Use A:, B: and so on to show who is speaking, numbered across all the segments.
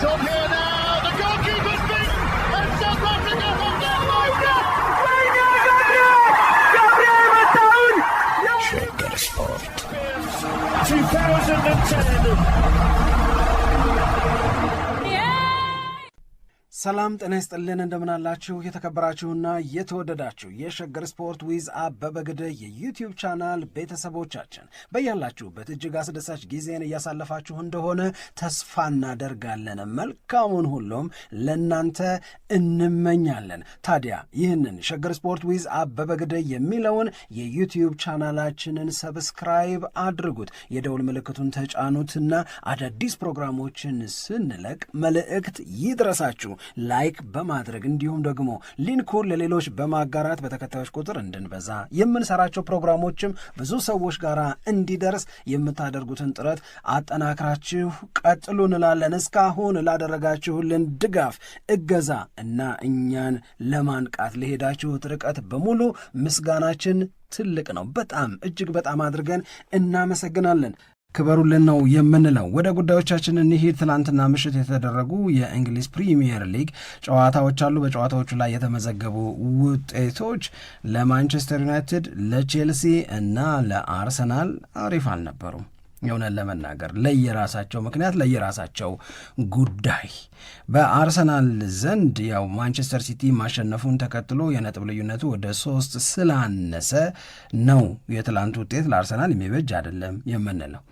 A: It's on here now. The goalkeeper's beaten, and South Africa have
B: Shagger Sport
A: 2010.
C: ሰላም ጤና ይስጥልን እንደምናላችሁ የተከበራችሁና የተወደዳችሁ የሸገር ስፖርት ዊዝ አበበ ግደይ የዩቲዩብ ቻናል ቤተሰቦቻችን በያላችሁበት እጅግ አስደሳች ጊዜን እያሳለፋችሁ እንደሆነ ተስፋ እናደርጋለን። መልካሙን ሁሉም ለናንተ እንመኛለን። ታዲያ ይህንን ሸገር ስፖርት ዊዝ አበበ ግደይ የሚለውን የዩቲዩብ ቻናላችንን ሰብስክራይብ አድርጉት፣ የደውል ምልክቱን ተጫኑትና አዳዲስ ፕሮግራሞችን ስንለቅ መልእክት ይድረሳችሁ። ላይክ በማድረግ እንዲሁም ደግሞ ሊንኩን ለሌሎች በማጋራት በተከታዮች ቁጥር እንድንበዛ የምንሰራቸው ፕሮግራሞችም ብዙ ሰዎች ጋር እንዲደርስ የምታደርጉትን ጥረት አጠናክራችሁ ቀጥሉ እንላለን። እስካሁን ላደረጋችሁልን ድጋፍ፣ እገዛ እና እኛን ለማንቃት ለሄዳችሁት ርቀት በሙሉ ምስጋናችን ትልቅ ነው። በጣም እጅግ በጣም አድርገን እናመሰግናለን። ክበሩልን ነው የምንለው። ወደ ጉዳዮቻችን እንሂድ። ትላንትና ምሽት የተደረጉ የእንግሊዝ ፕሪሚየር ሊግ ጨዋታዎች አሉ። በጨዋታዎቹ ላይ የተመዘገቡ ውጤቶች ለማንቸስተር ዩናይትድ፣ ለቼልሲ እና ለአርሰናል አሪፍ አልነበሩም። የሆነን ለመናገር ለየራሳቸው ምክንያት ለየራሳቸው ጉዳይ። በአርሰናል ዘንድ ያው ማንቸስተር ሲቲ ማሸነፉን ተከትሎ የነጥብ ልዩነቱ ወደ 3 ስላነሰ ነው የትላንቱ ውጤት ለአርሰናል የሚበጅ አይደለም የምንለው።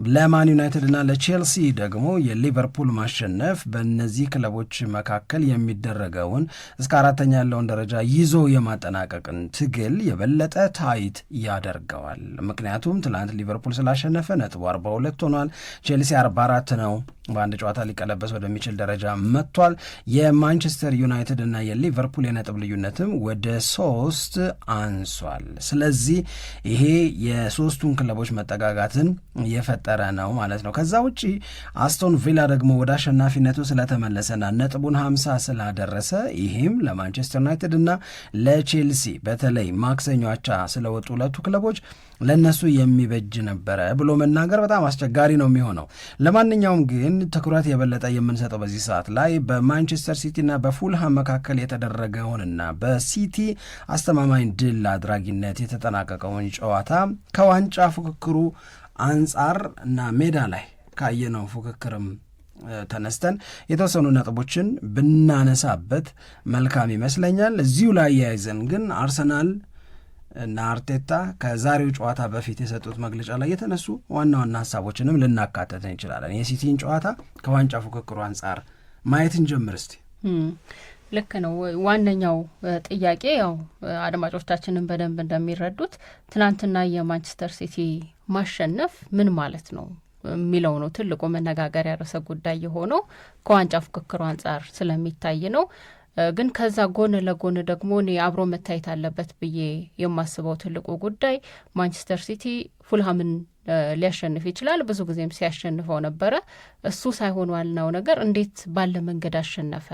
C: ለማን ዩናይትድ እና ለቼልሲ ደግሞ የሊቨርፑል ማሸነፍ በእነዚህ ክለቦች መካከል የሚደረገውን እስከ 4ኛ ያለውን ደረጃ ይዞ የማጠናቀቅን ትግል የበለጠ ታይት ያደርገዋል። ምክንያቱም ትላንት ሊቨርፑል ስላሸነፈ ነጥቡ 42 ሆኗል። ቼልሲ 44 ነው። በአንድ ጨዋታ ሊቀለበስ ወደሚችል ደረጃ መጥቷል። የማንቸስተር ዩናይትድ እና የሊቨርፑል የነጥብ ልዩነትም ወደ 3 አንሷል። ስለዚህ ይሄ የሶስቱን ክለቦች መጠጋጋትን የፈጠረ ነው ማለት ነው። ከዛ ውጪ አስቶን ቪላ ደግሞ ወደ አሸናፊነቱ ስለተመለሰና ነጥቡን 50 ስላደረሰ ይሄም ለማንቸስተር ዩናይትድ እና ለቼልሲ በተለይ ማክሰኞ አቻ ስለወጡ ሁለቱ ክለቦች ለነሱ የሚበጅ ነበረ ብሎ መናገር በጣም አስቸጋሪ ነው የሚሆነው። ለማንኛውም ግን ትኩረት የበለጠ የምንሰጠው በዚህ ሰዓት ላይ በማንቸስተር ሲቲና በፉልሃም መካከል የተደረገውንና በሲቲ አስተማማኝ ድል አድራጊነት የተጠናቀቀውን ጨዋታ ከዋንጫ ፉክክሩ አንጻር እና ሜዳ ላይ ካየነው ፉክክርም ተነስተን የተወሰኑ ነጥቦችን ብናነሳበት መልካም ይመስለኛል። እዚሁ ላይ ያይዘን ግን አርሰናል እና አርቴታ ከዛሬው ጨዋታ በፊት የሰጡት መግለጫ ላይ የተነሱ ዋና ዋና ሀሳቦችንም ልናካተት እንችላለን። የሲቲን ጨዋታ ከዋንጫ ፉክክሩ አንጻር ማየት እንጀምር እስቲ።
D: ልክ ነው። ዋነኛው ጥያቄ ያው አድማጮቻችንን በደንብ እንደሚረዱት ትናንትና የማንቸስተር ሲቲ ማሸነፍ ምን ማለት ነው የሚለው ነው ትልቁ መነጋገሪያ ርዕሰ ጉዳይ የሆነው ከዋንጫ ፉክክሩ አንጻር ስለሚታይ ነው። ግን ከዛ ጎን ለጎን ደግሞ እኔ አብሮ መታየት አለበት ብዬ የማስበው ትልቁ ጉዳይ ማንቸስተር ሲቲ ፉልሃምን ሊያሸንፍ ይችላል። ብዙ ጊዜም ሲያሸንፈው ነበረ። እሱ ሳይሆን ዋናው ነገር እንዴት ባለ መንገድ አሸነፈ።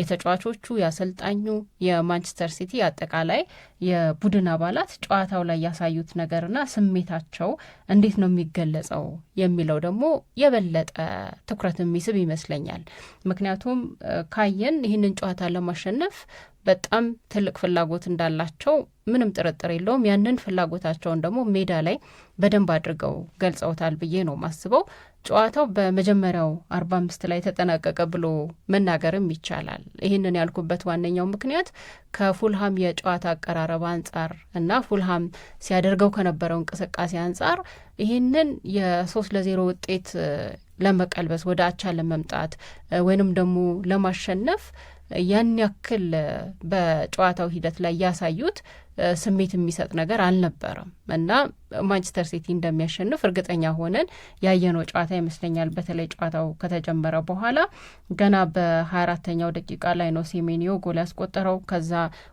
D: የተጫዋቾቹ፣ የአሰልጣኙ፣ የማንቸስተር ሲቲ አጠቃላይ የቡድን አባላት ጨዋታው ላይ ያሳዩት ነገርና ስሜታቸው እንዴት ነው የሚገለጸው የሚለው ደግሞ የበለጠ ትኩረት የሚስብ ይመስለኛል። ምክንያቱም ካየን ይህንን ጨዋታ ለማሸነፍ በጣም ትልቅ ፍላጎት እንዳላቸው ምንም ጥርጥር የለውም። ያንን ፍላጎታቸውን ደግሞ ሜዳ ላይ በደንብ አድርገው ገልጸውታል ብዬ ነው ማስበው። ጨዋታው በመጀመሪያው 45 ላይ ተጠናቀቀ ብሎ መናገርም ይቻላል። ይህንን ያልኩበት ዋነኛው ምክንያት ከፉልሃም የጨዋታ አቀራረብ አንጻር እና ፉልሃም ሲያደርገው ከነበረው እንቅስቃሴ አንጻር ይህንን የ3-0 ውጤት ለመቀልበስ ወደ አቻ ለመምጣት ወይንም ደግሞ ለማሸነፍ ያን ያክል በጨዋታው ሂደት ላይ ያሳዩት ስሜት የሚሰጥ ነገር አልነበረም እና ማንቸስተር ሲቲ እንደሚያሸንፍ እርግጠኛ ሆነን ያየነው ጨዋታ ይመስለኛል። በተለይ ጨዋታው ከተጀመረ በኋላ ገና በ24ኛው ደቂቃ ላይ ነው ሴሜኒዮ ጎል ያስቆጠረው። ከዛ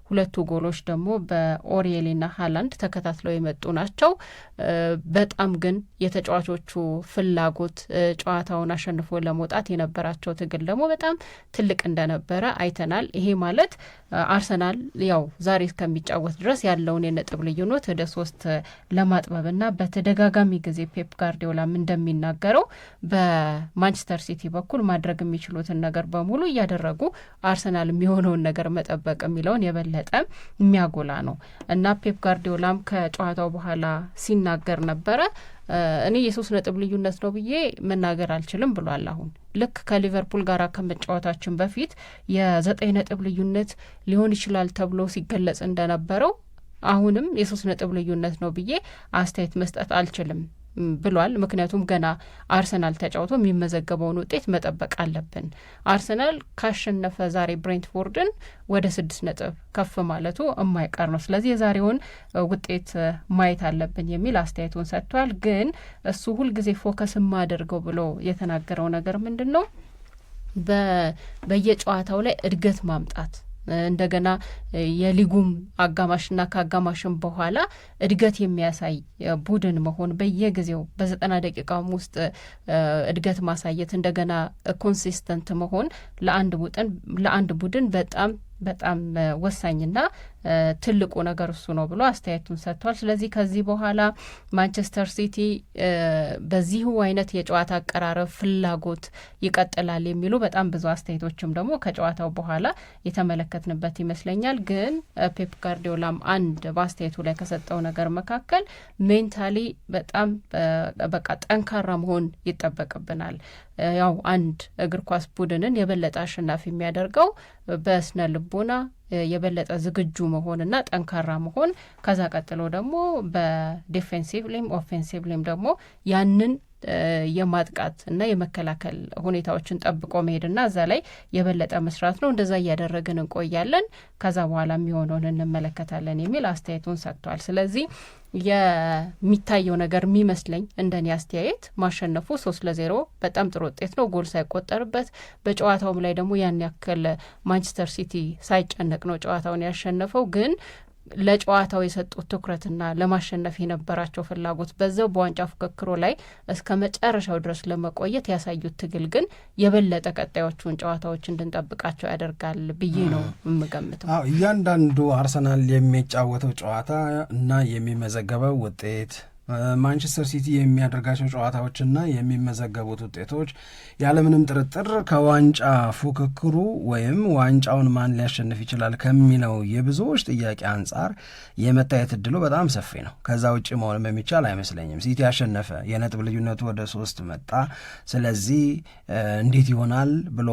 D: ሁለቱ ጎሎች ደግሞ በኦሪየሌና ሃላንድ ተከታትለው የመጡ ናቸው። በጣም ግን የተጫዋቾቹ ፍላጎት ጨዋታውን አሸንፎ ለመውጣት የነበራቸው ትግል ደግሞ በጣም ትልቅ እንደነበረ አይተናል። ይሄ ማለት አርሰናል ያው ዛሬ እስከሚጫወት ድረስ ድረስ ያለውን የነጥብ ልዩነት ወደ 3 ለማጥበብና በተደጋጋሚ ጊዜ ፔፕ ጋርዲዮላም እንደሚናገረው በማንቸስተር ሲቲ በኩል ማድረግ የሚችሉትን ነገር በሙሉ እያደረጉ አርሰናል የሚሆነውን ነገር መጠበቅ የሚለውን የበለጠ የሚያጎላ ነው እና ፔፕ ጋርዲዮላም ከጨዋታው በኋላ ሲናገር ነበረ እኔ የ3 ነጥብ ልዩነት ነው ብዬ መናገር አልችልም ብሏል። አሁን ልክ ከሊቨርፑል ጋር ከመጫወታችን በፊት የ9 ነጥብ ልዩነት ሊሆን ይችላል ተብሎ ሲገለጽ እንደነበረው አሁንም የ3 ነጥብ ልዩነት ነው ብዬ አስተያየት መስጠት አልችልም ብሏል። ምክንያቱም ገና አርሰናል ተጫውቶ የሚመዘገበውን ውጤት መጠበቅ አለብን። አርሰናል ካሸነፈ ዛሬ ብሬንትፎርድን ወደ 6 ነጥብ ከፍ ማለቱ የማይቀር ነው። ስለዚህ የዛሬውን ውጤት ማየት አለብን የሚል አስተያየቱን ሰጥቷል። ግን እሱ ሁልጊዜ ፎከስ የማደርገው ብሎ የተናገረው ነገር ምንድን ነው? በየጨዋታው ላይ እድገት ማምጣት እንደገና የሊጉም አጋማሽና ከአጋማሽም በኋላ እድገት የሚያሳይ ቡድን መሆን በየጊዜው በ90 ደቂቃም ውስጥ እድገት ማሳየት እንደገና ኮንሲስተንት መሆን ለአንድ ቡድን በጣም ወሳኝና ትልቁ ነገር እሱ ነው ብሎ አስተያየቱን ሰጥቷል። ስለዚህ ከዚህ በኋላ ማንቸስተር ሲቲ በዚሁ አይነት የጨዋታ አቀራረብ ፍላጎት ይቀጥላል የሚሉ በጣም ብዙ አስተያየቶችም ደግሞ ከጨዋታው በኋላ የተመለከትንበት ይመስለኛል። ግን ፔፕ ጋርዲዮላም አንድ በአስተያየቱ ላይ ከሰጠው ነገር መካከል ሜንታሊ በጣም በቃ ጠንካራ መሆን ይጠበቅብናል። ያው አንድ እግር ኳስ ቡድንን የበለጠ አሸናፊ የሚያደርገው በስነ ልቦና የበለጠ ዝግጁ መሆንና ጠንካራ መሆን፣ ከዛ ቀጥሎ ደግሞ በዲፌንሲቭሊም ኦፌንሲቭሊም ደግሞ ያንን የማጥቃት እና የመከላከል ሁኔታዎችን ጠብቆ መሄድና እዛ ላይ የበለጠ መስራት ነው። እንደዛ እያደረግን እንቆያለን፣ ከዛ በኋላ የሚሆነውን እንመለከታለን የሚል አስተያየቱን ሰጥቷል። ስለዚህ የሚታየው ነገር የሚመስለኝ እንደኔ አስተያየት ማሸነፉ 3-0 በጣም ጥሩ ውጤት ነው፣ ጎል ሳይቆጠርበት። በጨዋታውም ላይ ደግሞ ያን ያክል ማንቸስተር ሲቲ ሳይጨነቅ ነው ጨዋታውን ያሸነፈው። ግን ለጨዋታው የሰጡት ትኩረትና ለማሸነፍ የነበራቸው ፍላጎት በዛው በዋንጫ ፉክክሩ ላይ እስከ መጨረሻው ድረስ ለመቆየት ያሳዩት ትግል ግን የበለጠ ቀጣዮቹን ጨዋታዎች እንድንጠብቃቸው ያደርጋል ብዬ ነው የምገምተው።
C: እያንዳንዱ አርሰናል የሚጫወተው ጨዋታ እና የሚመዘገበው ውጤት ማንቸስተር ሲቲ የሚያደርጋቸው ጨዋታዎችና የሚመዘገቡት ውጤቶች ያለምንም ጥርጥር ከዋንጫ ፉክክሩ ወይም ዋንጫውን ማን ሊያሸንፍ ይችላል ከሚለው የብዙዎች ጥያቄ አንጻር የመታየት እድሉ በጣም ሰፊ ነው። ከዛ ውጭ መሆንም የሚቻል አይመስለኝም። ሲቲ ያሸነፈ፣ የነጥብ ልዩነቱ ወደ 3 መጣ። ስለዚህ እንዴት ይሆናል ብሎ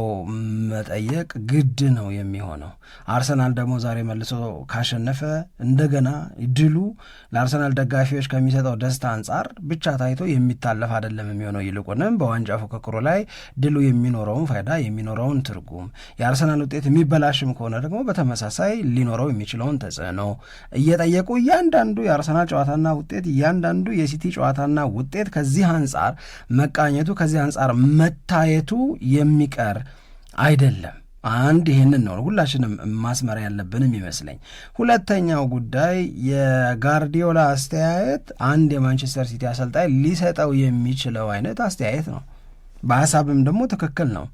C: መጠየቅ ግድ ነው የሚሆነው። አርሰናል ደግሞ ዛሬ መልሶ ካሸነፈ እንደገና ድሉ ለአርሰናል ደጋፊዎች ከሚሰጠው ደስታ አንጻር ብቻ ታይቶ የሚታለፍ አይደለም የሚሆነው። ይልቁንም በዋንጫ ፉክክሩ ላይ ድሉ የሚኖረውን ፋይዳ የሚኖረውን ትርጉም፣ የአርሰናል ውጤት የሚበላሽም ከሆነ ደግሞ በተመሳሳይ ሊኖረው የሚችለውን ተጽዕኖ እየጠየቁ እያንዳንዱ የአርሰናል ጨዋታና ውጤት እያንዳንዱ የሲቲ ጨዋታና ውጤት ከዚህ አንጻር መቃኘቱ ከዚህ አንጻር መታየቱ የሚቀር አይደለም። አንድ ይህንን ነው ሁላችንም ማስመር ያለብንም ይመስለኝ። ሁለተኛው ጉዳይ የጋርዲዮላ አስተያየት አንድ የማንቸስተር ሲቲ አሰልጣኝ ሊሰጠው የሚችለው አይነት አስተያየት ነው። በሀሳብም ደግሞ ትክክል ነው።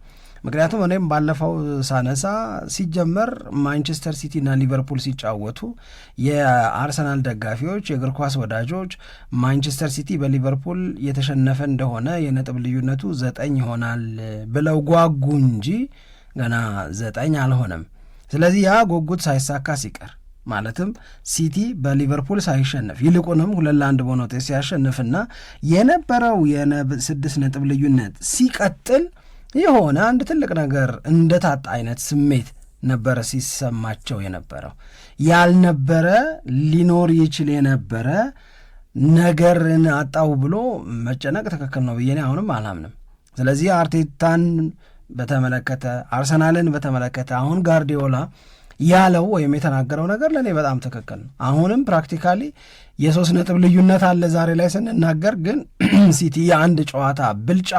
C: ምክንያቱም እኔም ባለፈው ሳነሳ ሲጀመር ማንቸስተር ሲቲና ሊቨርፑል ሲጫወቱ የአርሰናል ደጋፊዎች፣ የእግር ኳስ ወዳጆች ማንቸስተር ሲቲ በሊቨርፑል የተሸነፈ እንደሆነ የነጥብ ልዩነቱ 9 ይሆናል ብለው ጓጉ እንጂ ገና 9 አልሆነም። ስለዚህ ያ ጉጉት ሳይሳካ ሲቀር ማለትም ሲቲ በሊቨርፑል ሳይሸነፍ ይልቁንም 2-1 በሆነ ውጤት ሲያሸንፍና የነበረው የ6 ነጥብ ልዩነት ሲቀጥል የሆነ አንድ ትልቅ ነገር እንደታጣ አይነት ስሜት ነበረ ሲሰማቸው የነበረው። ያልነበረ ሊኖር ይችል የነበረ ነገርን አጣው ብሎ መጨነቅ ትክክል ነው ብዬ አሁንም አላምንም። ስለዚህ አርቴታን በተመለከተ አርሰናልን በተመለከተ አሁን ጋርዲዮላ ያለው ወይም የተናገረው ነገር ለእኔ በጣም ትክክል ነው። አሁንም ፕራክቲካሊ የ3 ነጥብ ልዩነት አለ ዛሬ ላይ ስንናገር፣ ግን ሲቲ የአንድ ጨዋታ ብልጫ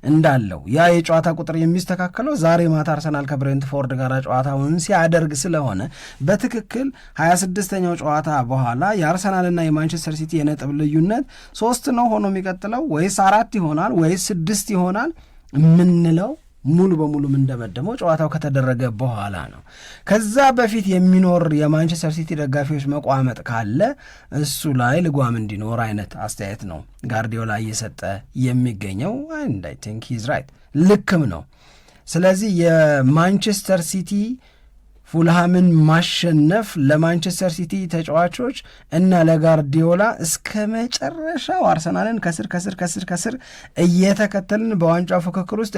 C: እንዳለው ያ የጨዋታ ቁጥር የሚስተካከለው ዛሬ ማታ አርሰናል ከብሬንትፎርድ ጋር ጨዋታውን ሲያደርግ ስለሆነ በትክክል 26ኛው ጨዋታ በኋላ የአርሰናልና የማንቸስተር ሲቲ የነጥብ ልዩነት 3 ነው ሆኖ የሚቀጥለው ወይስ 4 ይሆናል ወይስ 6 ይሆናል የምንለው ሙሉ በሙሉ እንደመደመው ጨዋታው ከተደረገ በኋላ ነው። ከዛ በፊት የሚኖር የማንቸስተር ሲቲ ደጋፊዎች መቋመጥ ካለ እሱ ላይ ልጓም እንዲኖር አይነት አስተያየት ነው ጋርዲዮላ እየሰጠ የሚገኘው። and I think he's right ልክም ነው። ስለዚህ የማንቸስተር ሲቲ ፉልሃምን ማሸነፍ ለማንቸስተር ሲቲ ተጫዋቾች እና ለጋርዲዮላ እስከ መጨረሻው አርሰናልን ከስር እየተከተልን በዋንጫው ፉክክር ውስጥ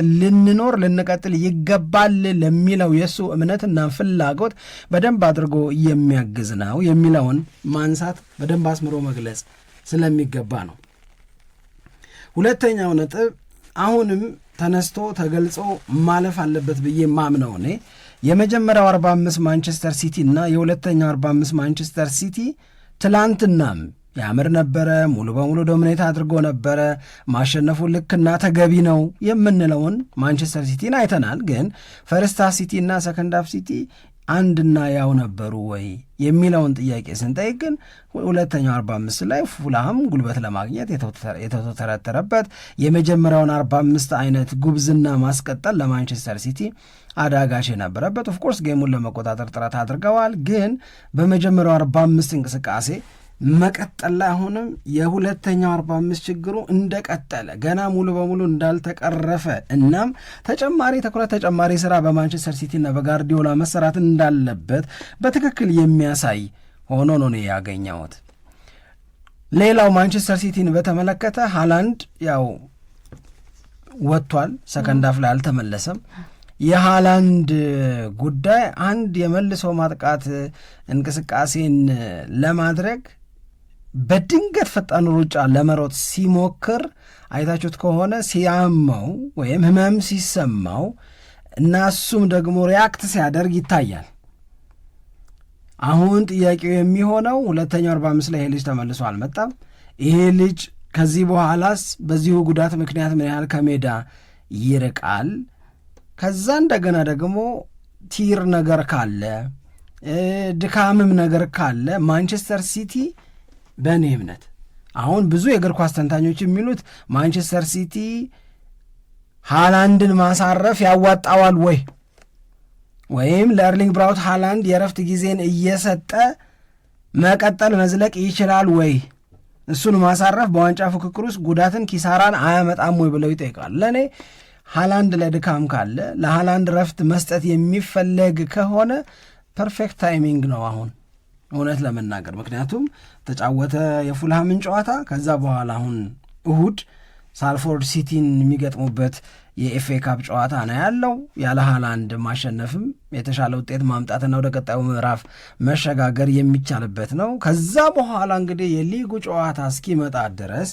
C: ልንቀጥል ይገባል ለሚለው የሱ እምነትና ፍላጎት በደንብ አድርጎ የሚያግዝ ነው የሚለውን ማንሳት በደንብ አስምሮ መግለጽ ስለሚገባ ነው። ሁለተኛው ነጥብ አሁንም ተነስቶ ተገልጾ ማለፍ አለበት ብዬ ማምነው እኔ የመጀመሪያው 45 ማንቸስተር ሲቲ እና የሁለተኛው 45 ማንቸስተር ሲቲ ትላንትናም ያምር ነበረ፣ ሙሉ በሙሉ ዶሚኔት አድርጎ ነበረ፣ ማሸነፉ ልክና ተገቢ ነው የምንለውን ማንቸስተር ሲቲን አይተናል። ግን ፈርስት ሃፍ ሲቲ እና ሰከንድ ሃፍ ሲቲ አንድና ያው ነበሩ ወይ የሚለውን ጥያቄ ስንጠይቅ ግን ሁለተኛው 45 ላይ ፉልሃም ጉልበት ለማግኘት የተተረተረበት የመጀመሪያውን 45 አይነት ጉብዝና ማስቀጠል ለማንቸስተር ሲቲ አዳጋች የነበረበት ኦፍኮርስ ጌሙን ለመቆጣጠር ጥረት አድርገዋል። ግን በመጀመሪያው 45 እንቅስቃሴ መቀጠል ላይ አሁንም የሁለተኛው 45 ችግሩ እንደቀጠለ ገና ሙሉ በሙሉ እንዳልተቀረፈ እናም ተጨማሪ ትኩረት ተጨማሪ ስራ በማንቸስተር ሲቲና በጋርዲዮላ መሰራት እንዳለበት በትክክል የሚያሳይ ሆኖ ነው ያገኘሁት። ሌላው ማንቸስተር ሲቲን በተመለከተ ሃላንድ ያው ወጥቷል፣ ሰከንድ ሃፍ ላይ አልተመለሰም። የሃላንድ ጉዳይ አንድ የመልሶ ማጥቃት እንቅስቃሴን ለማድረግ በድንገት ፈጣን ሩጫ ለመሮጥ ሲሞክር አይታችሁት ከሆነ ሲያመው ወይም ህመም ሲሰማው እና እሱም ደግሞ ሪያክት ሲያደርግ ይታያል። አሁን ጥያቄው የሚሆነው ሁለተኛው 45 ላይ ይሄ ልጅ ተመልሶ አልመጣም። ይሄ ልጅ ከዚህ በኋላስ በዚሁ ጉዳት ምክንያት ምን ያህል ከሜዳ ይርቃል? ከዛ እንደገና ደግሞ ቲር ነገር ካለ ድካምም ነገር ካለ ማንቸስተር ሲቲ በእኔ እምነት አሁን ብዙ የእግር ኳስ ተንታኞች የሚሉት ማንቸስተር ሲቲ ሃላንድን ማሳረፍ ያዋጣዋል ወይም ለኤርሊንግ ብራውት ሃላንድ የረፍት ጊዜን እየሰጠ መቀጠል መዝለቅ ይችላል ወይ፣ እሱን ማሳረፍ በዋንጫ ፉክክር ውስጥ ጉዳትን ኪሳራን አያመጣም ወይ ብለው ይጠይቃል። ለእኔ ሃላንድ ለድካም ካለ ለሃላንድ ረፍት መስጠት የሚፈለግ ከሆነ ፐርፌክት ታይሚንግ ነው አሁን እውነት ለመናገር። ምክንያቱም ተጫወተ የፉልሃምን ጨዋታ፣ ከዛ በኋላ አሁን እሁድ ሳልፎርድ ሲቲን የሚገጥሙበት የኤፍኤ ካፕ ጨዋታ ነው ያለው። ያለ ሃላንድ ማሸነፍም የተሻለ ውጤት ማምጣትና ወደ ቀጣዩ ምዕራፍ መሸጋገር የሚቻልበት ነው። ከዛ በኋላ እንግዲህ የሊጉ ጨዋታ እስኪመጣ ድረስ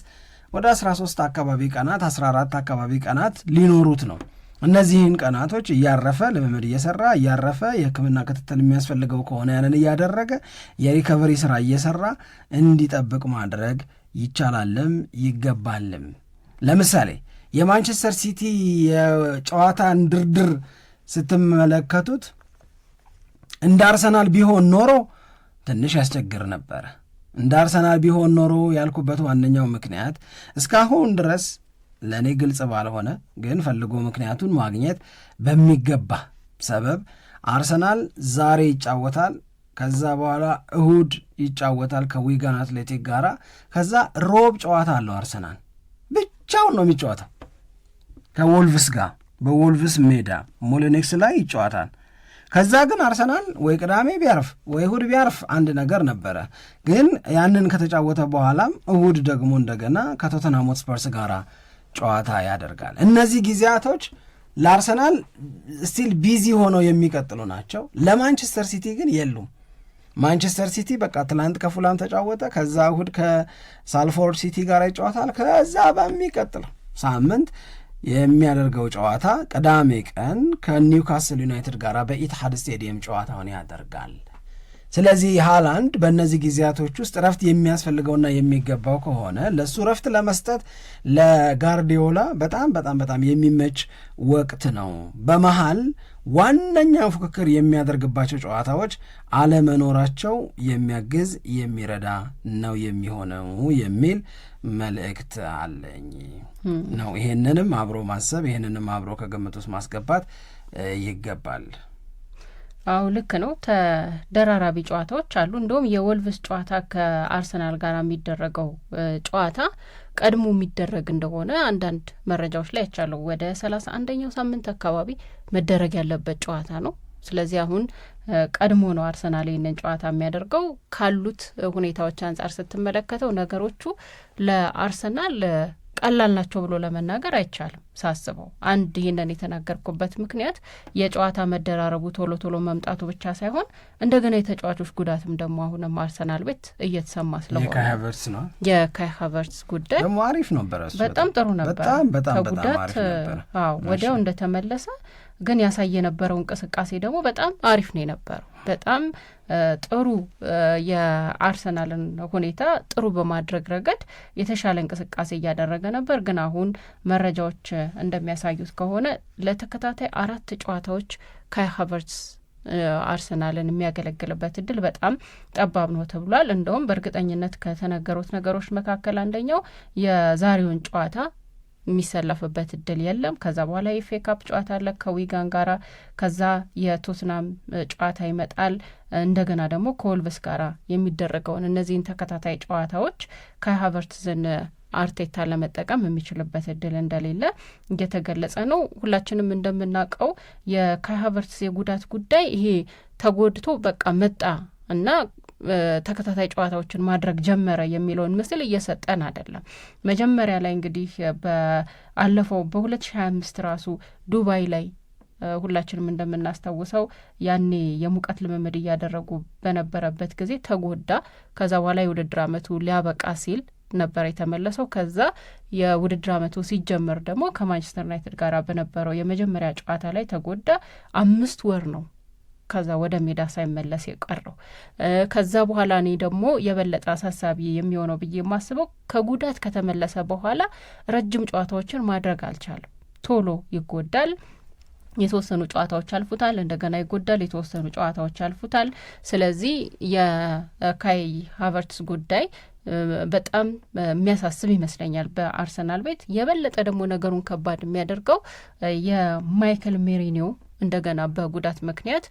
C: ወደ 13 አካባቢ ቀናት 14 አካባቢ ቀናት ሊኖሩት ነው። እነዚህን ቀናቶች እያረፈ ልምምድ እየሰራ እያረፈ የሕክምና ክትትል የሚያስፈልገው ከሆነ ያንን እያደረገ የሪከቨሪ ስራ እየሰራ እንዲጠብቅ ማድረግ ይቻላልም ይገባልም። ለምሳሌ የማንቸስተር ሲቲ የጨዋታን ድርድር ስትመለከቱት እንደ አርሰናል ቢሆን ኖሮ ትንሽ ያስቸግር ነበረ። እንደ አርሰናል ቢሆን ኖሮ ያልኩበት ዋነኛው ምክንያት እስካሁን ድረስ ለእኔ ግልጽ ባልሆነ ግን ፈልጎ ምክንያቱን ማግኘት በሚገባ ሰበብ አርሰናል ዛሬ ይጫወታል፣ ከዛ በኋላ እሁድ ይጫወታል ከዊጋን አትሌቲክ ጋራ፣ ከዛ ሮብ ጨዋታ አለው አርሰናል ብቻውን ነው የሚጫወተው ከወልቭስ ጋር በወልቭስ ሜዳ ሞሊኒክስ ላይ ይጫወታል። ከዛ ግን አርሰናል ወይ ቅዳሜ ቢያርፍ ወይ እሁድ ቢያርፍ አንድ ነገር ነበረ። ግን ያንን ከተጫወተ በኋላም እሁድ ደግሞ እንደገና ከቶተንሃም ሆትስፐርስ ጋር ጨዋታ ያደርጋል። እነዚህ ጊዜያቶች ለአርሰናል ስቲል ቢዚ ሆነው የሚቀጥሉ ናቸው። ለማንቸስተር ሲቲ ግን የሉም። ማንቸስተር ሲቲ በቃ ትናንት ከፉላም ተጫወተ፣ ከዛ እሁድ ከሳልፎርድ ሲቲ ጋር ይጫወታል። ከዛ በሚቀጥለው ሳምንት የሚያደርገው ጨዋታ ቅዳሜ ቀን ከኒውካስል ዩናይትድ ጋር በኢትሃድ ስቴዲየም ጨዋታውን ያደርጋል። ስለዚህ ሃላንድ በእነዚህ ጊዜያቶች ውስጥ ረፍት የሚያስፈልገውና የሚገባው ከሆነ ለእሱ ረፍት ለመስጠት ለጋርዲዮላ በጣም በጣም በጣም የሚመች ወቅት ነው። በመሃል ዋነኛ ፉክክር የሚያደርግባቸው ጨዋታዎች አለመኖራቸው የሚያግዝ የሚረዳ ነው የሚሆነው የሚል መልእክት አለኝ ነው። ይሄንንም አብሮ ማሰብ ይሄንንም አብሮ ከግምት ውስጥ ማስገባት ይገባል።
D: አው ልክ ነው። ተደራራቢ ጨዋታዎች አሉ። እንደውም የወልቭስ ጨዋታ ከአርሰናል ጋር የሚደረገው ጨዋታ ቀድሞ የሚደረግ እንደሆነ አንዳንድ መረጃዎች ላይ አይቻለሁ። ወደ 31ኛው ሳምንት አካባቢ መደረግ ያለበት ጨዋታ ነው። ስለዚህ አሁን ቀድሞ ነው አርሰናል ይህንን ጨዋታ የሚያደርገው። ካሉት ሁኔታዎች አንጻር ስትመለከተው ነገሮቹ ለአርሰናል ቀላል ናቸው ብሎ ለመናገር አይቻልም። ሳስበው አንድ ይህንን የተናገርኩበት ምክንያት የጨዋታ መደራረቡ ቶሎ ቶሎ መምጣቱ ብቻ ሳይሆን እንደገና የተጫዋቾች ጉዳትም ደግሞ አሁንም አርሰናል ቤት እየተሰማ ስለሆነ የካይ ሃቨርትዝ ጉዳይ
C: ደግሞ አሪፍ ነበር።
D: በጣም ጥሩ ነበር። ከጉዳት ወዲያው እንደተመለሰ ግን ያሳየ የነበረው እንቅስቃሴ ደግሞ በጣም አሪፍ ነው የነበረው። በጣም ጥሩ የአርሰናልን ሁኔታ ጥሩ በማድረግ ረገድ የተሻለ እንቅስቃሴ እያደረገ ነበር። ግን አሁን መረጃዎች እንደሚያሳዩት ከሆነ ለተከታታይ 4 ጨዋታዎች ካይ ሃቨርትዝ አርሰናልን የሚያገለግልበት እድል በጣም ጠባብ ነው ተብሏል። እንደውም በእርግጠኝነት ከተነገሩት ነገሮች መካከል አንደኛው የዛሬውን ጨዋታ የሚሰለፍበት እድል የለም። ከዛ በኋላ የኤፍ ኤ ካፕ ጨዋታ አለ ከዊጋን ጋራ፣ ከዛ የቶትናም ጨዋታ ይመጣል። እንደገና ደግሞ ከወልቭስ ጋራ የሚደረገውን እነዚህን ተከታታይ ጨዋታዎች ካይ ሃቨርትዝን አርቴታ ለመጠቀም የሚችልበት እድል እንደሌለ እየተገለጸ ነው። ሁላችንም እንደምናውቀው የካይ ሃቨርትዝ የጉዳት ጉዳይ ይሄ ተጎድቶ በቃ መጣ እና ተከታታይ ጨዋታዎችን ማድረግ ጀመረ የሚለውን ምስል እየሰጠን አይደለም። መጀመሪያ ላይ እንግዲህ በአለፈው በ2025 ራሱ ዱባይ ላይ ሁላችንም እንደምናስታውሰው ያኔ የሙቀት ልምምድ እያደረጉ በነበረበት ጊዜ ተጎዳ። ከዛ በኋላ የውድድር ዓመቱ ሊያበቃ ሲል ነበር የተመለሰው። ከዛ የውድድር ዓመቱ ሲጀመር ደግሞ ከማንቸስተር ዩናይትድ ጋር በነበረው የመጀመሪያ ጨዋታ ላይ ተጎዳ። 5 ወር ነው ከዛ ወደ ሜዳ ሳይመለስ የቀረው። ከዛ በኋላ እኔ ደግሞ የበለጠ አሳሳቢ የሚሆነው ብዬ የማስበው ከጉዳት ከተመለሰ በኋላ ረጅም ጨዋታዎችን ማድረግ አልቻለም። ቶሎ ይጎዳል፣ የተወሰኑ ጨዋታዎች አልፉታል፣ እንደገና ይጎዳል፣ የተወሰኑ ጨዋታዎች አልፉታል። ስለዚህ የካይ ሃቨርትዝ ጉዳይ በጣም የሚያሳስብ ይመስለኛል በአርሰናል ቤት። የበለጠ ደግሞ ነገሩን ከባድ የሚያደርገው የማይክል ሜሪኒዮ እንደገና በጉዳት ምክንያት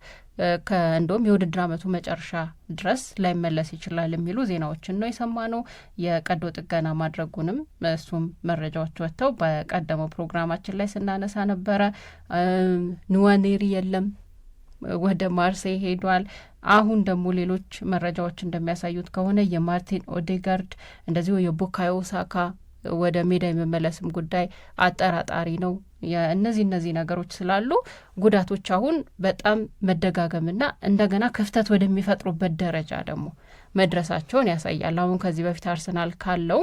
D: እንደውም የውድድር ዓመቱ መጨረሻ ድረስ ላይመለስ ይችላል የሚሉ ዜናዎችን ነው የሰማነው። የቀዶ ጥገና ማድረጉንም እሱም መረጃዎች ወጥተው በቀደመው ፕሮግራማችን ላይ ስናነሳ ነበረ። ንዋኔሪ የለም፣ ወደ ማርሴይ ሄዷል። አሁን ደግሞ ሌሎች መረጃዎች እንደሚያሳዩት ከሆነ የማርቲን ኦዴጋርድ እንደዚሁ የቡካዮ ሳካ ወደ ሜዳ የመመለስም ጉዳይ አጠራጣሪ ነው። እነዚህ ነገሮች ስላሉ ጉዳቶች አሁን በጣም መደጋገምና እንደገና ክፍተት ወደሚፈጥሩበት ደረጃ ደግሞ መድረሳቸውን ያሳያል። አሁን ከዚህ በፊት አርሰናል ካለው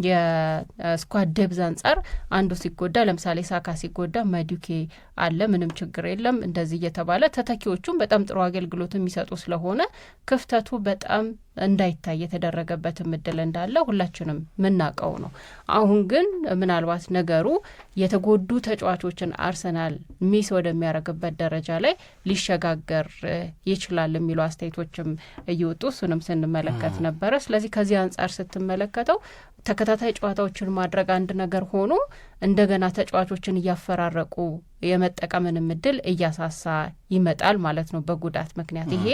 D: የስኳድ ደብዝ አንጻር አንዱ ሲጎዳ፣ ለምሳሌ ሳካ ሲጎዳ ማዱኬ አለ፣ ምንም ችግር የለም እንደዚህ እየተባለ ተተኪዎቹም በጣም ጥሩ አገልግሎት የሚሰጡ ስለሆነ ክፍተቱ በጣም እንዳይታይ የተደረገበትም እድል እንዳለ ሁላችንም ምናቀው ነው። አሁን ግን ምናልባት ነገሩ የተጎዱ ተጫዋቾችን አርሰናል ሚስ ወደሚያደርግበት ደረጃ ላይ ሊሸጋገር ይችላል የሚሉ አስተያየቶችም እየወጡ እሱንም ስንመለከት ነበረ። ስለዚህ ከዚህ አንጻር ስትመለከተው ተከታታይ ጨዋታዎችን ማድረግ አንድ ነገር ሆኖ እንደገና ተጫዋቾችን እያፈራረቁ የመጠቀምንም እድል እያሳሳ ይመጣል ማለት ነው በጉዳት ምክንያት። ይሄ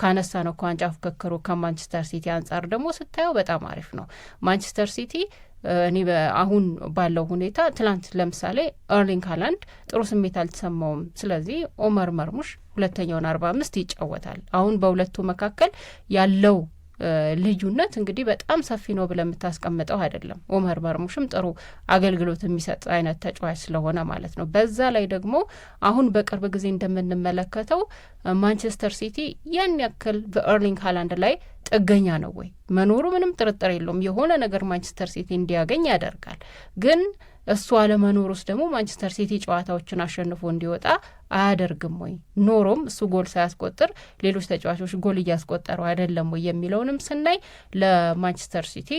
D: ካነሳ ነው ከዋንጫ ፍክክሩ ከማንቸስተር ሲቲ አንጻር ደግሞ ስታየው በጣም አሪፍ ነው። ማንቸስተር ሲቲ እኔ አሁን ባለው ሁኔታ ትላንት ለምሳሌ ኤርሊንግ ሃላንድ ጥሩ ስሜት አልተሰማውም። ስለዚህ ኦመር መርሙሽ ሁለተኛውን 45 ይጫወታል። አሁን በሁለቱ መካከል ያለው ልዩነት እንግዲህ በጣም ሰፊ ነው ብለህ የምታስቀምጠው አይደለም። ኦመር መርሙሽም ጥሩ አገልግሎት የሚሰጥ አይነት ተጫዋች ስለሆነ ማለት ነው። በዛ ላይ ደግሞ አሁን በቅርብ ጊዜ እንደምንመለከተው ማንቸስተር ሲቲ ያን ያክል በኤርሊንግ ሃላንድ ላይ ጥገኛ ነው ወይ? መኖሩ ምንም ጥርጥር የለውም። የሆነ ነገር ማንቸስተር ሲቲ እንዲያገኝ ያደርጋል። ግን እሱ አለመኖር ውስጥ ደግሞ ማንቸስተር ሲቲ ጨዋታዎችን አሸንፎ እንዲወጣ አያደርግም ወይ? ኖሮም እሱ ጎል ሳያስቆጥር ሌሎች ተጫዋቾች ጎል እያስቆጠሩ አይደለም ወይ የሚለውንም ስናይ ለማንቸስተር ሲቲ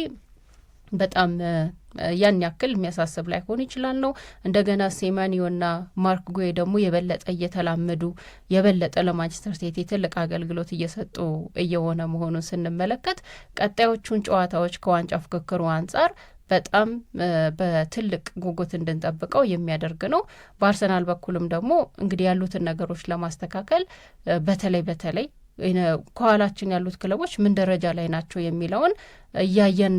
D: በጣም ያን ያክል የሚያሳስብ ላይሆን ይችላል ነው። እንደገና ሴማኒዮና ማርክ ጉዌ ደግሞ የበለጠ እየተላመዱ የበለጠ ለማንቸስተር ሲቲ ትልቅ አገልግሎት እየሰጡ እየሆነ መሆኑን ስንመለከት ቀጣዮቹን ጨዋታዎች ከዋንጫ ፍክክሩ አንጻር በጣም በትልቅ ጉጉት እንድንጠብቀው የሚያደርግ ነው። በአርሰናል በኩልም ደግሞ እንግዲህ ያሉትን ነገሮች ለማስተካከል በተለይ ከኋላችን ያሉት ክለቦች ምን ደረጃ ላይ ናቸው የሚለውን እያየን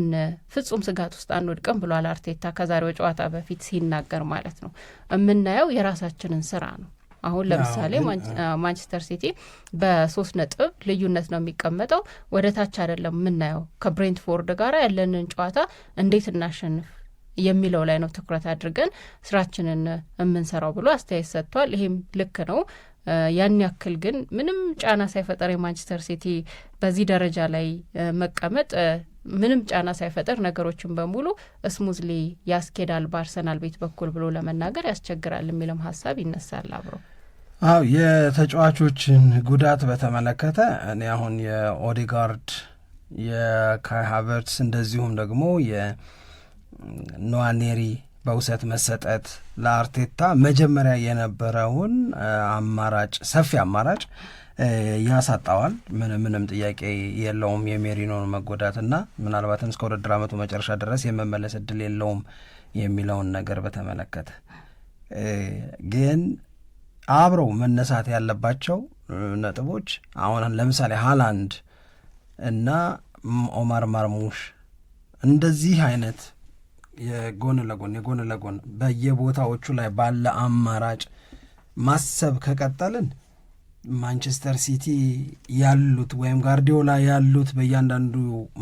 D: ፍጹም ስጋት ውስጥ አንወድቅም ብሏል አርቴታ ከዛሬው ጨዋታ በፊት ሲናገር ማለት ነው። የምናየው የራሳችንን ስራ ነው። አሁን ለምሳሌ ማንቸስተር ሲቲ በ3 ነጥብ ልዩነት ነው የሚቀመጠው። ወደ ታች አይደለም የምናየው። ከብሬንትፎርድ ጋር ያለንን ጨዋታ እንዴት እናሸንፍ የሚለው ላይ ነው ትኩረት አድርገን ስራችንን የምንሰራው ብሎ አስተያየት ሰጥቷል። ይሄም ልክ ነው። ያን ያክል ግን ምንም ጫና ሳይፈጠር የማንቸስተር ሲቲ በዚህ ደረጃ ላይ መቀመጥ ምንም ጫና ሳይፈጠር ነገሮችን በሙሉ ስሙዝሊ ያስኬዳል በአርሰናል ቤት በኩል ብሎ ለመናገር ያስቸግራል የሚልም ሀሳብ ይነሳል አብሮ።
C: አዎ የተጫዋቾችን ጉዳት በተመለከተ እኔ አሁን የኦዴጋርድ የካይ ሃቨርትስ እንደዚሁም ደግሞ የኖዋኔሪ በውሰት መሰጠት ለአርቴታ መጀመሪያ የነበረውን አማራጭ ሰፊ አማራጭ ያሳጣዋል። ምንም ጥያቄ የለውም። የሜሪኖን መጎዳትና ምናልባትም እስከ ውድድር ዓመቱ መጨረሻ ድረስ የመመለስ እድል የለውም የሚለውን ነገር በተመለከተ ግን አብረው መነሳት ያለባቸው ነጥቦች አሁን ለምሳሌ ሃላንድ እና ኦማር ማርሙሽ እንደዚህ አይነት የጎን ለጎን በየቦታዎቹ ላይ ባለ አማራጭ ማሰብ ከቀጠልን ማንቸስተር ሲቲ ያሉት ወይም ጋርዲዮላ ያሉት በእያንዳንዱ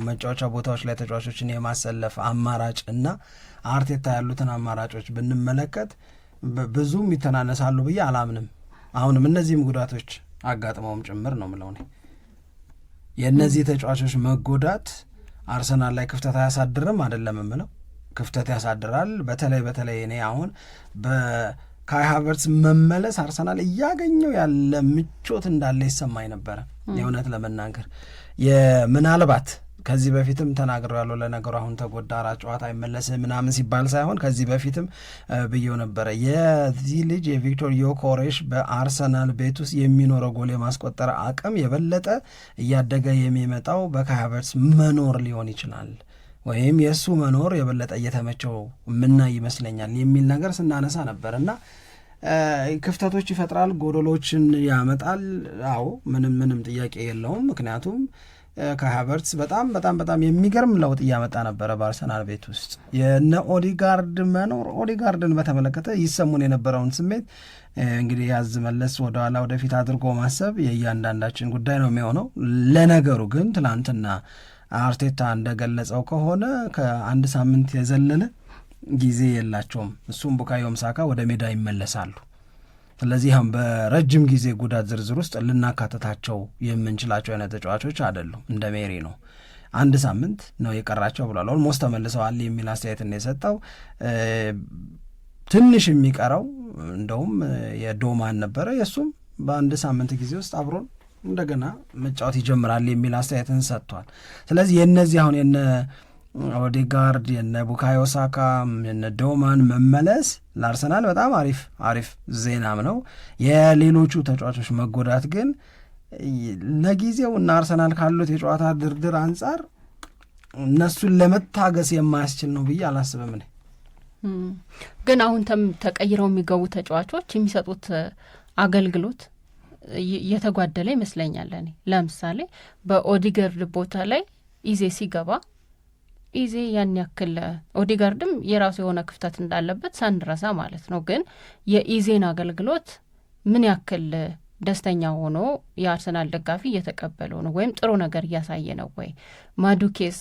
C: መጫወቻ ቦታዎች ላይ ተጫዋቾችን የማሰለፍ አማራጭ እና አርቴታ ያሉትን አማራጮች ብንመለከት ብዙም ይተናነሳሉ ብዬ አላምንም። አሁንም እነዚህም ጉዳቶች አጋጥመውም ጭምር ነው ምለው እኔ የእነዚህ ተጫዋቾች መጎዳት አርሰናል ላይ ክፍተት አያሳድርም አይደለም ምለው ክፍተት ያሳድራል። በተለይ እኔ አሁን በካይ ሃቨርትስ መመለስ አርሰናል እያገኘው ያለ ምቾት እንዳለ ይሰማኝ ነበረ። የእውነት ለመናገር ምናልባት ከዚህ በፊትም ተናግረው ያለው ለነገሩ አሁን ተጎዳ 4 ጨዋታ አይመለስ ምናምን ሲባል ሳይሆን ከዚህ በፊትም ብየው ነበረ የዚህ ልጅ የቪክቶር ዮኬሬሽ በአርሰናል ቤት ውስጥ የሚኖረው ጎል የማስቆጠር አቅም የበለጠ እያደገ የሚመጣው በካይ ሃቨርትስ መኖር ሊሆን ይችላል ወይም የእሱ መኖር የበለጠ እየተመቸው ምናይ ይመስለኛል የሚል ነገር ስናነሳ ነበር እና ክፍተቶች ይፈጥራል፣ ጎዶሎችን ያመጣል። አዎ ምንም ጥያቄ የለውም። ምክንያቱም ከሃቨርትስ በጣም የሚገርም ለውጥ እያመጣ ነበረ በአርሰናል ቤት ውስጥ። የነ ኦዴጋርድ መኖር ኦዴጋርድን በተመለከተ ይሰሙን የነበረውን ስሜት እንግዲህ ያዝ መለስ ወደኋላ ወደፊት አድርጎ ማሰብ የእያንዳንዳችን ጉዳይ ነው የሚሆነው። ለነገሩ ግን ትላንትና አርቴታ እንደገለጸው ከሆነ ከ1 ሳምንት የዘለለ ጊዜ የላቸውም። እሱም ቡካዮ ሳካ ወደ ሜዳ ይመለሳሉ። ስለዚህ በረጅም ጊዜ ጉዳት ዝርዝር ውስጥ ልናካተታቸው የምንችላቸው አይነት ተጫዋቾች አይደሉም። እንደ ሜሪ ነው 1 ሳምንት ነው የቀራቸው ብሏል። ኦልሞስት ተመልሰዋል የሚል አስተያየትን የሰጠው ትንሽ የሚቀረው እንደውም የዶማን ነበረ። የእሱም በ1 ሳምንት ጊዜ ውስጥ አብሮን እንደገና መጫወት ይጀምራል የሚል አስተያየትን ሰጥቷል። ስለዚህ የእነዚህ አሁን የነ ኦዴጋርድ የነ ቡካዮ ሳካ የነ ዶማን መመለስ ለአርሰናል በጣም አሪፍ ዜናም ነው። የሌሎቹ ተጫዋቾች መጎዳት ግን ለጊዜው እና አርሰናል ካሉት የጨዋታ ድርድር አንጻር እነሱን ለመታገስ የማያስችል ነው ብዬ አላስብም። እኔ
D: ግን አሁን ተቀይረው የሚገቡ ተጫዋቾች የሚሰጡት አገልግሎት የተጓደለ ይመስለኛል። እኔ ለምሳሌ በኦዴጋርድ ቦታ ላይ ኢዜ ሲገባ ኢዜ ያን ያክል ኦዴጋርድም የራሱ የሆነ ክፍተት እንዳለበት ሳንረሳ ማለት ነው። ግን የኢዜን አገልግሎት ምን ያክል ደስተኛ ሆኖ የአርሰናል ደጋፊ እየተቀበለው ነው ወይም ጥሩ ነገር እያሳየ ነው ወይ? ማዱኬስ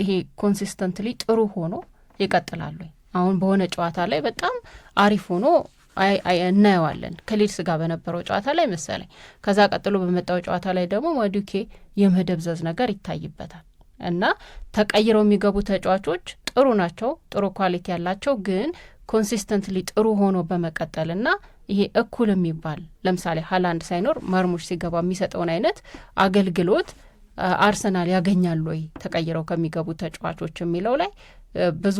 D: ይሄ ኮንሲስተንትሊ ጥሩ ሆኖ ይቀጥላሉ? አሁን በሆነ ጨዋታ ላይ በጣም አሪፍ ሆኖ እናየዋለን ከሊድስ ጋር በነበረው ጨዋታ ላይ መሰለኝ። ከዛ ቀጥሎ በመጣው ጨዋታ ላይ ደግሞ ማዱኬ የመደብዘዝ ነገር ይታይበታል። እና ተቀይረው የሚገቡ ተጫዋቾች ጥሩ ናቸው፣ ጥሩ ኳሊቲ ያላቸው፣ ግን ኮንሲስተንትሊ ጥሩ ሆኖ በመቀጠልና ይሄ እኩል የሚባል ለምሳሌ ሃላንድ ሳይኖር መርሙሽ ሲገባ የሚሰጠውን አይነት አገልግሎት አርሰናል ያገኛሉ ወይ ተቀይረው ከሚገቡ ተጫዋቾች የሚለው ላይ ብዙ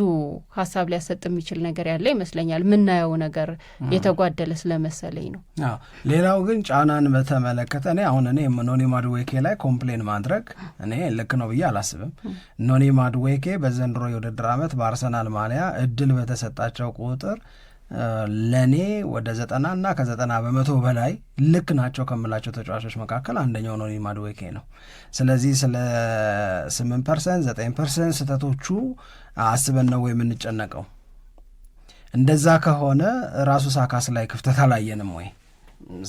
D: ሀሳብ ሊያሰጥ የሚችል ነገር ያለ ይመስለኛል። ምናየው ነገር የተጓደለ ስለመሰለኝ ነው።
C: ሌላው ግን ጫናን በተመለከተ እኔ ኖኒ ማድዌኬ ላይ ኮምፕሌን ማድረግ እኔ ልክ ነው ብዬ አላስብም። ኖኒ ማድዌኬ በዘንድሮ የውድድር ዓመት በአርሰናል ማሊያ እድል በተሰጣቸው ቁጥር ለእኔ ወደ 90 እና ከ90 በመቶ በላይ ልክ ናቸው ከምላቸው ተጫዋቾች መካከል አንደኛው ኖኒ ማድዌኬ ነው። ስለዚህ ስለ 8% 9% ስህተቶቹ አስበን ነው የምንጨነቀው? እንደዛ ከሆነ ራሱ ሳካስ ላይ ክፍተት አላየንም ወይ?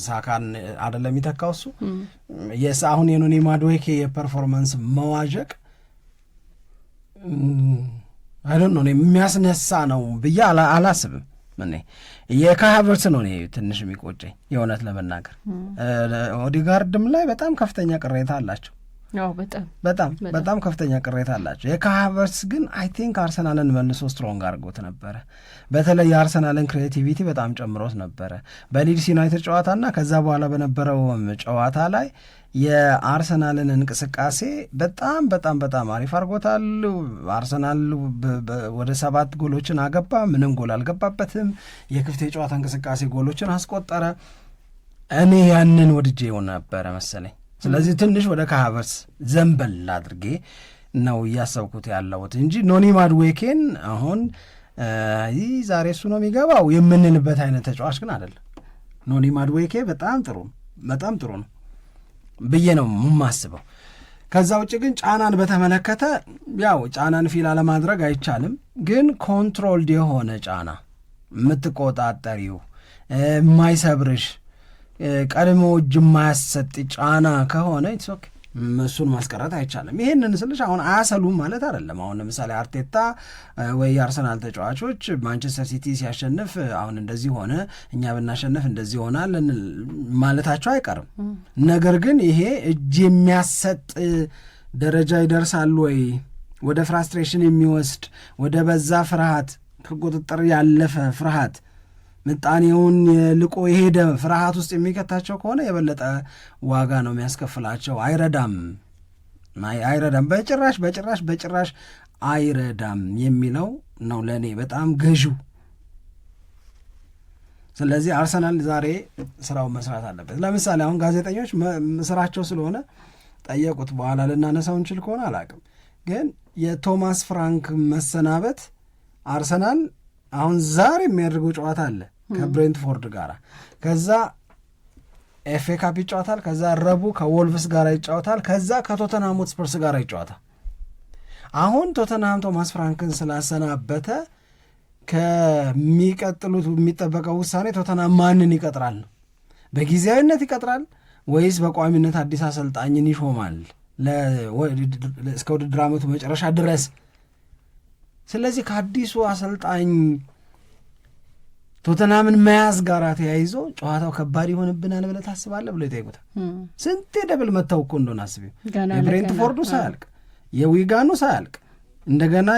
C: ሳካን አይደለም የሚተካው እሱ። አሁን የኖኒ ማድዌኬ የፐርፎርማንስ መዋዠቅ አይደል ነው የሚያስነሳ ነው ብዬ አላስብም። የካይ ሃቨርትዝ ነው ትንሽ የሚቆጨኝ የእውነት ለመናገር። ኦዲጋርድም ላይ በጣም ከፍተኛ ቅሬታ አላቸው። በጣም ከፍተኛ ቅሬታ አላቸው። የካይ ሃቨርትዝ ግን አይ ቲንክ አርሰናልን መልሶ ስትሮንግ አድርጎት ነበረ። በተለይ የአርሰናልን ክሬቲቪቲ በጣም ጨምሮት ነበረ በሊድስ ዩናይትድ ጨዋታና ከዛ በኋላ በነበረው ጨዋታ ላይ የአርሰናልን እንቅስቃሴ በጣም በጣም በጣም አሪፍ አድርጎታል። አርሰናል ወደ 7 ጎሎችን አገባ፣ ምንም ጎል አልገባበትም። የክፍት የጨዋታ እንቅስቃሴ ጎሎችን አስቆጠረ። እኔ ያንን ወድጄው ነበረ መሰለኝ። ስለዚህ ትንሽ ወደ ካይ ሃቨርትዝ ዘንበል አድርጌ ነው እያሰብኩት ያለሁት እንጂ ኖኒ ማድዌኬን አሁን ይህ ዛሬ እሱ ነው የሚገባው የምንልበት አይነት ተጫዋች ግን አይደለም። ኖኒ ማድዌኬ በጣም ጥሩ ነው ብዬ ነው የማስበው። ከዛ ውጭ ግን ጫናን በተመለከተ ያው ጫናን ፊል አለማድረግ አይቻልም፣ ግን ኮንትሮልድ የሆነ ጫና የምትቆጣጠሪው የማይሰብርሽ ቀድሞ እጅ የማያሰጥ ጫና ከሆነ ኦኬ እሱን ማስቀረት አይቻልም። ይሄንን ስልሽ አሁን አያሰሉም ማለት አይደለም። አሁን ለምሳሌ አርቴታ ወይ የአርሰናል ተጫዋቾች ማንቸስተር ሲቲ ሲያሸንፍ አሁን እንደዚህ ሆነ እኛ ብናሸንፍ እንደዚህ ሆናል ማለታቸው አይቀርም። ነገር ግን ይሄ እጅ የሚያሰጥ ደረጃ ይደርሳል ወይ ወደ ፍራስትሬሽን የሚወስድ ወደ በዛ ፍርሃት፣ ከቁጥጥር ያለፈ ፍርሃት፣ ምጣኔውን ልቆ የሄደ ፍርሃት ውስጥ የሚከታቸው ከሆነ የበለጠ ዋጋ ነው የሚያስከፍላቸው። አይረዳም፣ በጭራሽ አይረዳም የሚለው ነው ለእኔ በጣም ገዢው። ስለዚህ አርሰናል ዛሬ ስራውን መስራት አለበት። ለምሳሌ አሁን ጋዜጠኞች ስራቸው ስለሆነ ጠየቁት፣ በኋላ ልናነሳው እንችል ከሆነ አላቅም፣ ግን የቶማስ ፍራንክ መሰናበት አርሰናል አሁን ዛሬ የሚያደርገው ጨዋታ አለ ከብሬንትፎርድ ጋር፣ ከዛ ኤፍኤ ካፕ ይጫወታል፣ ከዛ ረቡዕ ከወልቭስ ጋር ይጫወታል፣ ከዛ ከቶተንሃም ሆትስፐርስ ጋር ይጫወታል። አሁን ቶተንሃም ቶማስ ፍራንክን ስላሰናበተ ከሚቀጥሉት የሚጠበቀው ውሳኔ ቶተንሃም ማንን ይቀጥራል ነው። በጊዜያዊነት ይቀጥራል ወይስ በቋሚነት አዲስ አሰልጣኝን ይሾማል እስከ ውድድር ዓመቱ መጨረሻ ድረስ? ስለዚህ ከአዲሱ አሰልጣኝ ቶተንሃምን መያዝ ጋር ተያይዞ ጨዋታው ከባድ ይሆንብናል ብለህ ታስባለህ ብሎ ይጠይቁታል። ስንቴ ደብል መታው እኮ እንደሆነ አስቢው። የብሬንትፎርዱ ሳያልቅ፣ የዊጋኑ ሳያልቅ፣ እንደገና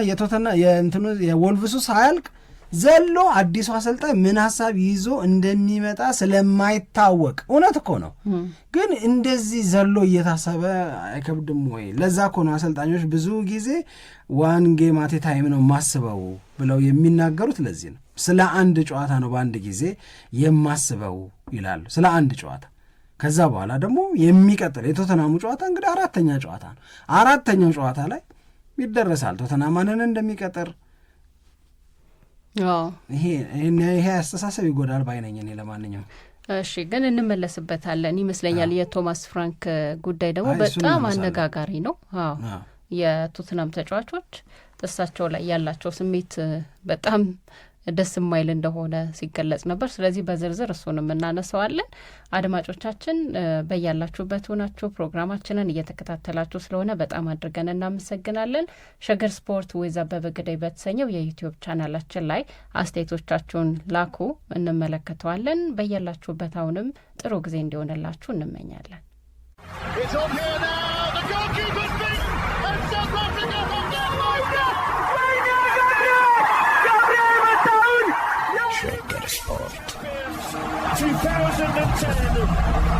C: የወልቭሱ ሳያልቅ ዘሎ አዲሱ አሰልጣኝ ምን ሀሳብ ይዞ እንደሚመጣ ስለማይታወቅ እውነት እኮ ነው። ግን እንደዚህ ዘሎ እየታሰበ አይከብድም ወይ? ለዛ እኮ ነው አሰልጣኞች ብዙ ጊዜ ዋን ጌም አት ኤ ታይም ነው ማስበው ብለው የሚናገሩት። ለዚህ ነው ስለ አንድ ጨዋታ ነው በአንድ ጊዜ የማስበው ይላሉ፣ ስለ አንድ ጨዋታ። ከዛ በኋላ ደግሞ የሚቀጥል የቶተናሙ ጨዋታ እንግዲህ 4ኛ ጨዋታ ነው። 4ኛው ጨዋታ ላይ ይደረሳል ቶተናማንን እንደሚቀጥር። ይሄ አስተሳሰብ ይጎዳል ባይነኝ እኔ። ለማንኛውም
D: እሺ፣ ግን እንመለስበታለን ይመስለኛል። የቶማስ ፍራንክ ጉዳይ ደግሞ በጣም አነጋጋሪ ነው። የቶትናም ተጫዋቾች እሳቸው ላይ ያላቸው ስሜት በጣም ደስ የማይል እንደሆነ ሲገለጽ ነበር። ስለዚህ በዝርዝር እሱንም እናነሳዋለን። አድማጮቻችን በያላችሁበት ሆናችሁ ፕሮግራማችንን እየተከታተላችሁ ስለሆነ በጣም አድርገን እናመሰግናለን። ሸገር ስፖርት ዊዝ አበበ ግደይ በተሰኘው የዩቲዩብ ቻናላችን ላይ አስተያየቶቻችሁን ላኩ፣ እንመለከተዋለን። በያላችሁበት አሁንም ጥሩ ጊዜ እንዲሆንላችሁ እንመኛለን።
A: 10.